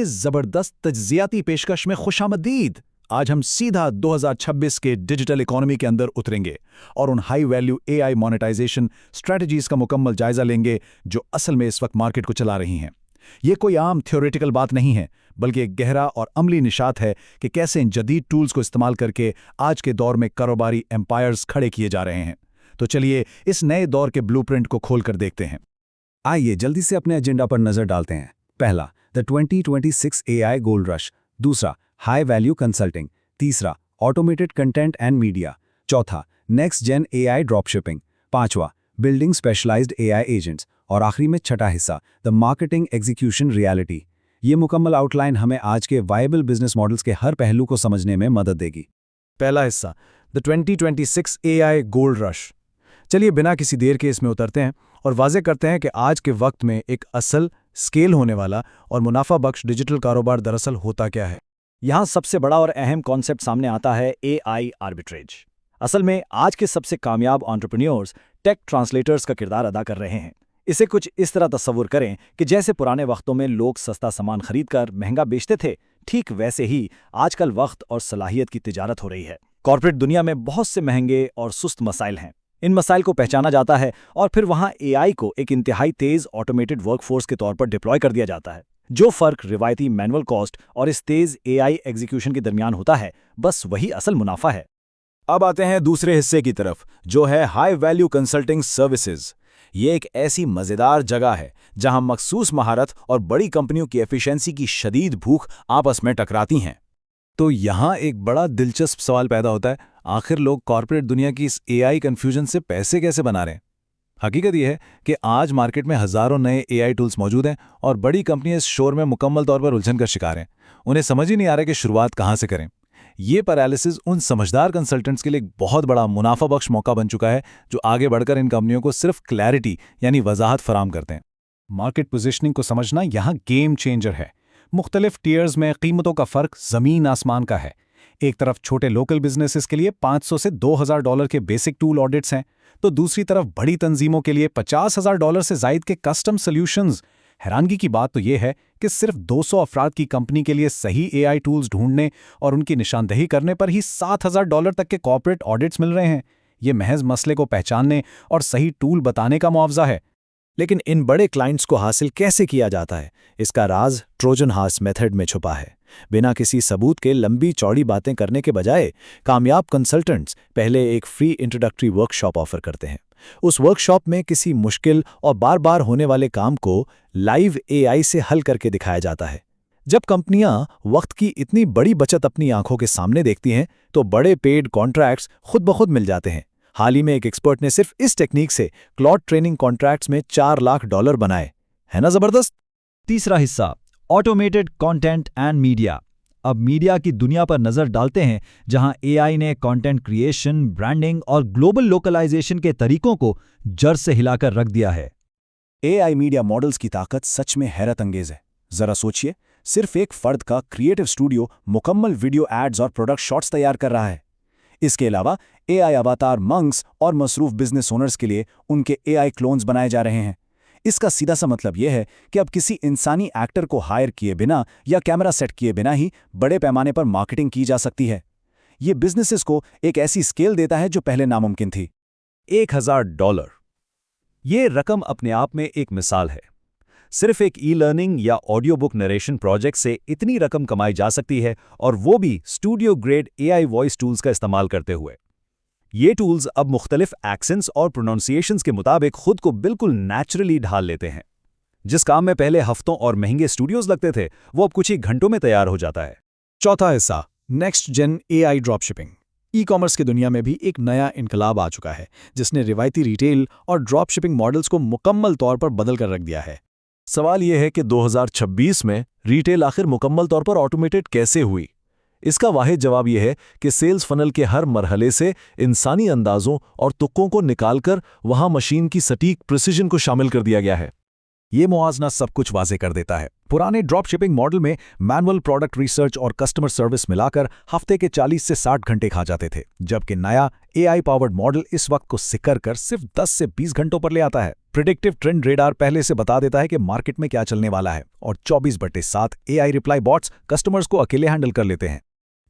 इस जबरदस्त तज्जियाती पेशकश में खुशामदीद। आज हम सीधा 2026 के डिजिटल इकोनॉमी के अंदर उतरेंगे और उन high value AI monetization strategies का मुकम्मल जायजा लेंगे जो असल में इस वक्त मार्केट को चला रही हैं। ये कोई आम थ्योरेटिकल बात नहीं है, बल्कि एक गहरा और अमली निशात है कि कैसे इन जदीद टूल्स को इस्तेमाल करके आज के दौर में कारोबारी एम्पायर्स खड़े किए जा रहे हैं। तो चलिए इस नए दौर के ब्लूप्रिंट को खोलकर देखते हैं। आइए जल्दी से अपने एजेंडा पर नजर डालते हैं। पहला, द 2026 AI गोल्ड रश। दूसरा, हाई वैल्यू कंसल्टिंग। तीसरा, ऑटोमेटेड कंटेंट एंड मीडिया। चौथा, नेक्स्ट जेन AI ड्रॉपशिपिंग। पांचवा, बिल्डिंग स्पेशलाइज्ड AI एजेंट्स। और आखिरी में छठा हिस्सा, द मार्केटिंग एग्जीक्यूशन रियलिटी। ये मुकम्मल आउटलाइन हमें आज के वायबल बिजनेस मॉडल्स के हर पहलू को समझने में मदद देगी। पहला हिस्सा, द 2026 AI गोल्ड रश। चलिए बिना किसी देर के इसमें उतरते हैं और वाज़ेह करते हैं कि आज के वक्त में एक असल स्केल होने वाला और मुनाफा बख्श डिजिटल कारोबार दरअसल होता क्या है। यहाँ सबसे बड़ा और अहम कॉन्सेप्ट सामने आता है AI आर्बिट्रेज। असल में आज के सबसे कामयाब एंटरप्रेन्योर्स टेक ट्रांसलेटर्स का किरदार अदा कर रहे हैं। इसे कुछ इस तरह तस्वुर करें कि जैसे पुराने वक्तों में लोग सस्ता सामान खरीदकर महंगा बेचते थे, ठीक वैसे ही आजकल वक्त और सलाहियत की तिजारत हो रही है। कॉर्पोरेट दुनिया में बहुत से महंगे और सुस्त मसाइल हैं। इन मसाइल को पहचाना जाता है और फिर वहाँ AI को एक इंतहाई तेज ऑटोमेटेड वर्कफोर्स के तौर पर डिप्लॉय कर दिया जाता है। जो फर्क रिवायती मैनुअल कॉस्ट और इस तेज AI एग्जीक्यूशन के दरमियान होता है, बस वही असल मुनाफा है। अब आते हैं दूसरे हिस्से की तरफ, जो है हाई वैल्यू कंसल्टिंग सर्विसेज। ये एक ऐसी मज़ेदार जगह है जहां मखसूस महारत और बड़ी कंपनियों की एफिशिएंसी की शदीद भूख आपस में टकराती हैं। तो यहाँ एक बड़ा दिलचस्प सवाल पैदा होता है, आखिर लोग कॉर्पोरेट दुनिया की इस AI कन्फ्यूजन से पैसे कैसे बना रहे हैं? हकीकत यह है कि आज मार्केट में हज़ारों नए AI टूल्स मौजूद हैं और बड़ी कंपनियां इस शोर में मुकम्मल तौर पर उलझन का शिकार हैं। उन्हें समझ ही नहीं आ रहा कि शुरुआत कहाँ से करें। ये पैरालिसिस उन समझदार कंसल्टेंट्स के लिए एक बहुत बड़ा मुनाफा बख्श मौका बन चुका है, जो आगे बढ़कर इन कंपनियों को सिर्फ क्लैरिटी यानी वजाहत फराम करते हैं। मार्केट पोजीशनिंग को समझना यहाँ गेम चेंजर है। मुख्तलिफ टीयर्स में कीमतों का फर्क ज़मीन आसमान का है। एक तरफ छोटे लोकल बिजनेसेस के लिए $500 से $2000 के बेसिक टूल ऑडिट्स हैं, तो दूसरी तरफ बड़ी तंजीमों के लिए $50,000 से ज़ायद के कस्टम सॉल्यूशंस। हैरानगी की बात तो यह है कि सिर्फ 200 अफराद की कंपनी के लिए सही AI टूल्स ढूंढने और उनकी निशानदेही करने पर ही $7000 तक के कॉर्पोरेट ऑडिट्स मिल रहे हैं। ये महज मसले को पहचानने और सही टूल बताने का मुआवजा है। लेकिन इन बड़े क्लाइंट्स को हासिल कैसे किया जाता है, इसका राज ट्रोजन हॉर्स मेथड में छुपा है। बिना किसी सबूत के लंबी चौड़ी बातें करने के बजाय कामयाब कंसल्टेंट्स पहले एक फ्री इंट्रोडक्टरी वर्कशॉप ऑफर करते हैं। उस वर्कशॉप में किसी मुश्किल और बार बार होने वाले काम को लाइव AI से हल करके दिखाया जाता है। जब कंपनियां वक्त की इतनी बड़ी बचत अपनी आंखों के सामने देखती हैं, तो बड़े पेड कॉन्ट्रैक्ट्स खुद ब खुद मिल जाते हैं। हाल ही में एक एक्सपर्ट ने सिर्फ इस टेक्निक से क्लॉड ट्रेनिंग कॉन्ट्रैक्ट्स में $4 लाख बनाए। है ना जबरदस्त? तीसरा हिस्सा, ऑटोमेटेड कंटेंट एंड मीडिया। अब मीडिया की दुनिया पर नजर डालते हैं, जहां AI ने कंटेंट क्रिएशन, ब्रांडिंग और ग्लोबल लोकलाइजेशन के तरीकों को जड़ से हिलाकर रख दिया है। AI मीडिया मॉडल्स की ताकत सच में हैरत अंगेज है। जरा सोचिए, सिर्फ एक फर्द का क्रिएटिव स्टूडियो मुकम्मल वीडियो एड्स और प्रोडक्ट शॉट्स तैयार कर रहा है। इसके अलावा AI अवतार मंक्स और मसरूफ बिजनेस ओनर्स के लिए उनके AI क्लोन्स बनाए जा रहे हैं। इसका सीधा सा मतलब यह है कि अब किसी इंसानी एक्टर को हायर किए बिना या कैमरा सेट किए बिना ही बड़े पैमाने पर मार्केटिंग की जा सकती है। ये बिजनेसेस को एक ऐसी स्केल देता है जो पहले नामुमकिन थी। $1000। ये रकम अपने आप में एक मिसाल है। सिर्फ एक ई-लर्निंग या ऑडियो बुक नरेशन प्रोजेक्ट से इतनी रकम कमाई जा सकती है, और वो भी studio grade AI voice tools का इस्तेमाल करते हुए। ये टूल्स अब मुख्तलिफ एक्सेंट्स और प्रोनाउंसिएशंस के मुताबिक खुद को बिल्कुल नेचुरली ढाल लेते हैं। जिस काम में पहले हफ्तों और महंगे स्टूडियोज लगते थे, वो अब कुछ ही घंटों में तैयार हो जाता है। चौथा हिस्सा, next gen AI dropshipping. E commerce की दुनिया में भी एक नया इनकलाब आ चुका है, जिसने रिवायती रिटेल और ड्रॉपशिपिंग मॉडल्स को मुकम्मल तौर पर बदल कर रख दिया है। सवाल यह है कि 2026 में रिटेल आखिर मुकम्मल तौर पर ऑटोमेटेड कैसे हुई? इसका वाहिद जवाब यह है कि सेल्स फनल के हर मरहले से इंसानी अंदाजों और तुक्कों को निकालकर वहां मशीन की सटीक प्रिसिजन को शामिल कर दिया गया है। ये मुआवजा सब कुछ वाजे कर देता है। पुराने ड्रॉप शिपिंग मॉडल में मैनुअल प्रोडक्ट रिसर्च और कस्टमर सर्विस मिलाकर हफ्ते के 40 से 60 घंटे खा जाते थे, जबकि नया AI पावर्ड मॉडल इस वक्त को सिकर कर सिर्फ 10 से 20 घंटों पर ले आता है। प्रिडिक्टिव ट्रेंड रेडार पहले से बता देता है कि मार्केट में क्या चलने वाला है, और 24/7 AI रिप्लाई बॉट्स कस्टमर्स को अकेले हैंडल कर लेते हैं।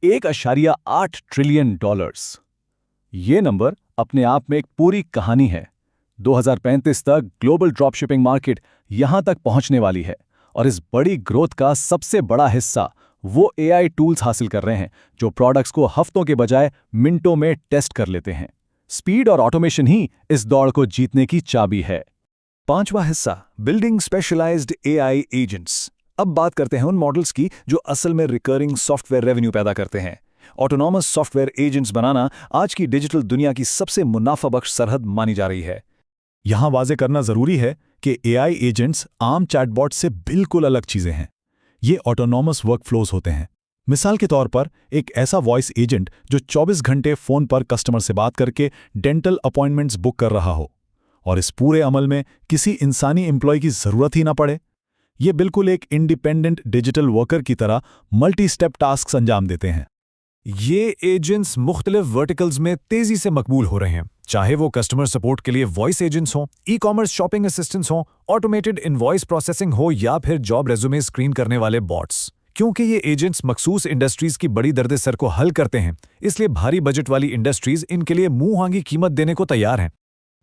$1.8 ट्रिलियन। ये नंबर अपने आप में एक पूरी कहानी है। 2035 तक ग्लोबल ड्रॉप शिपिंग मार्केट यहां तक पहुंचने वाली है, और इस बड़ी ग्रोथ का सबसे बड़ा हिस्सा वो AI टूल्स हासिल कर रहे हैं जो प्रोडक्ट्स को हफ्तों के बजाय मिनटों में टेस्ट कर लेते हैं। स्पीड और ऑटोमेशन ही इस दौड़ को जीतने की चाबी है। 5वां हिस्सा, बिल्डिंग स्पेशलाइज्ड AI एजेंट्स। अब बात करते हैं उन मॉडल्स की जो असल में रिकरिंग सॉफ्टवेयर रेवेन्यू पैदा करते हैं। ऑटोनॉमस सॉफ्टवेयर एजेंट्स बनाना आज की डिजिटल दुनिया की सबसे मुनाफाबख्श सरहद मानी जा रही है। यहां वाजे करना जरूरी है कि AI एजेंट्स आम चैटबॉट से बिल्कुल अलग चीजें हैं। ये ऑटोनॉमस वर्कफ्लोज होते हैं। मिसाल के तौर पर एक ऐसा वॉइस एजेंट जो 24 घंटे फोन पर कस्टमर से बात करके डेंटल अपॉइंटमेंट्स बुक कर रहा हो, और इस पूरे अमल में किसी इंसानी एम्प्लॉय की जरूरत ही ना पड़े। ये बिल्कुल एक इंडिपेंडेंट डिजिटल वर्कर की तरह मल्टी स्टेप टास्क अंजाम देते हैं। ये एजेंट्स मुख्तलिफ वर्टिकल्स में तेजी से मकबूल हो रहे हैं, चाहे वो कस्टमर सपोर्ट के लिए वॉइस एजेंट्स हों, ई-कॉमर्स शॉपिंग असिस्टेंट्स हों, ऑटोमेटेड इनवॉइस प्रोसेसिंग हो, या फिर जॉब रेज्यूमे स्क्रीन करने वाले बॉट्स। क्योंकि ये एजेंट्स मखसूस इंडस्ट्रीज की बड़ी दर्द-ए-सर को हल करते हैं, इसलिए भारी बजट वाली इंडस्ट्रीज इनके लिए मुंह-आंगी कीमत देने को तैयार हैं।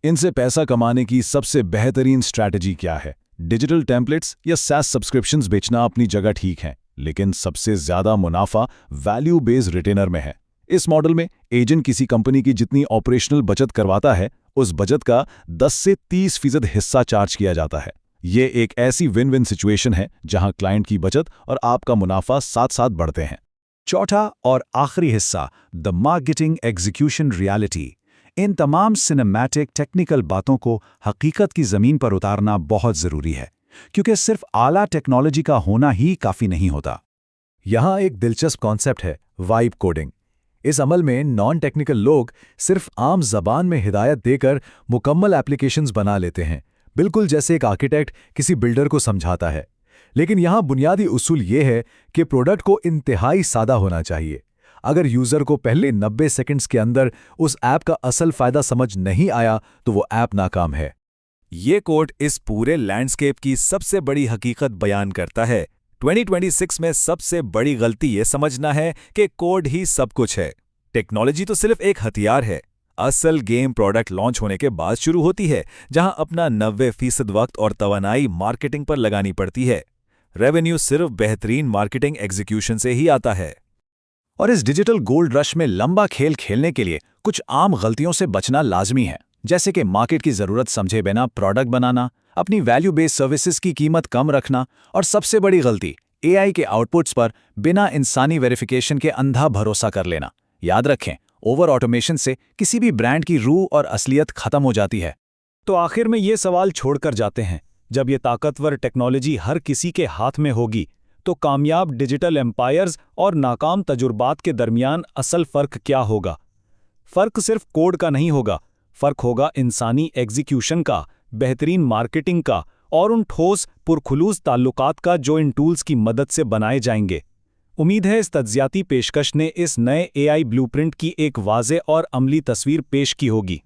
इनसे पैसा कमाने की सबसे बेहतरीन स्ट्रैटेजी क्या है? डिजिटल टेम्पलेट्स या SaaS सब्सक्रिप्शंस बेचना अपनी जगह ठीक है, लेकिन सबसे ज्यादा मुनाफा वैल्यू बेस्ड रिटेनर में है। इस मॉडल में एजेंट किसी कंपनी की जितनी ऑपरेशनल बचत करवाता है, उस बचत का 10 से 30% हिस्सा चार्ज किया जाता है। ये एक ऐसी विन विन सिचुएशन है जहां क्लाइंट की बचत और आपका मुनाफा साथ साथ बढ़ते हैं। चौथा और आखिरी हिस्सा, द मार्केटिंग एग्जीक्यूशन रियलिटी। इन तमाम सिनेमैटिक टेक्निकल बातों को हकीकत की ज़मीन पर उतारना बहुत ज़रूरी है, क्योंकि सिर्फ आला टेक्नोलॉजी का होना ही काफ़ी नहीं होता। यहाँ एक दिलचस्प कॉन्सेप्ट है, वाइब कोडिंग। इस अमल में नॉन टेक्निकल लोग सिर्फ आम जबान में हिदायत देकर मुकम्मल एप्लीकेशंस बना लेते हैं, बिल्कुल जैसे एक आर्किटेक्ट किसी बिल्डर को समझाता है। लेकिन यहाँ बुनियादी उसूल ये है कि प्रोडक्ट को इंतहाई सादा होना चाहिए। अगर यूज़र को पहले 90 सेकंड्स के अंदर उस ऐप का असल फ़ायदा समझ नहीं आया तो वो ऐप नाकाम है। ये कोड इस पूरे लैंडस्केप की सबसे बड़ी हकीकत बयान करता है। 2026 में सबसे बड़ी गलती ये समझना है कि कोड ही सब कुछ है। टेक्नोलॉजी तो सिर्फ एक हथियार है। असल गेम प्रोडक्ट लॉन्च होने के बाद शुरू होती है, जहां अपना 90% वक्त और तवानाई मार्केटिंग पर लगानी पड़ती है। रेवेन्यू सिर्फ बेहतरीन मार्केटिंग एग्जीक्यूशन से ही आता है। और इस डिजिटल गोल्ड रश में लंबा खेल खेलने के लिए कुछ आम गलतियों से बचना लाजमी है, जैसे कि मार्केट की ज़रूरत समझे बिना प्रोडक्ट बनाना, अपनी वैल्यू बेस्ड सर्विसेज की कीमत कम रखना, और सबसे बड़ी गलती AI के आउटपुट्स पर बिना इंसानी वेरिफिकेशन के अंधा भरोसा कर लेना। याद रखें, ओवर ऑटोमेशन से किसी भी ब्रांड की रूह और असलियत खत्म हो जाती है। तो आखिर में ये सवाल छोड़कर जाते हैं, जब ये ताकतवर टेक्नोलॉजी हर किसी के हाथ में होगी, तो कामयाब डिजिटल एम्पायर्स और नाकाम तजुर्बात के दरमियान असल फ़र्क क्या होगा? फ़र्क सिर्फ कोड का नहीं होगा, फ़र्क होगा इंसानी एग्जीक्यूशन का, बेहतरीन मार्केटिंग का, और उन ठोस पुरखुलूस ताल्लुकात का जो इन टूल्स की मदद से बनाए जाएंगे। उम्मीद है इस तज्ज़ियाती पेशकश ने इस नए AI ब्लूप्रिंट की एक वाज़े और अमली तस्वीर पेश की होगी।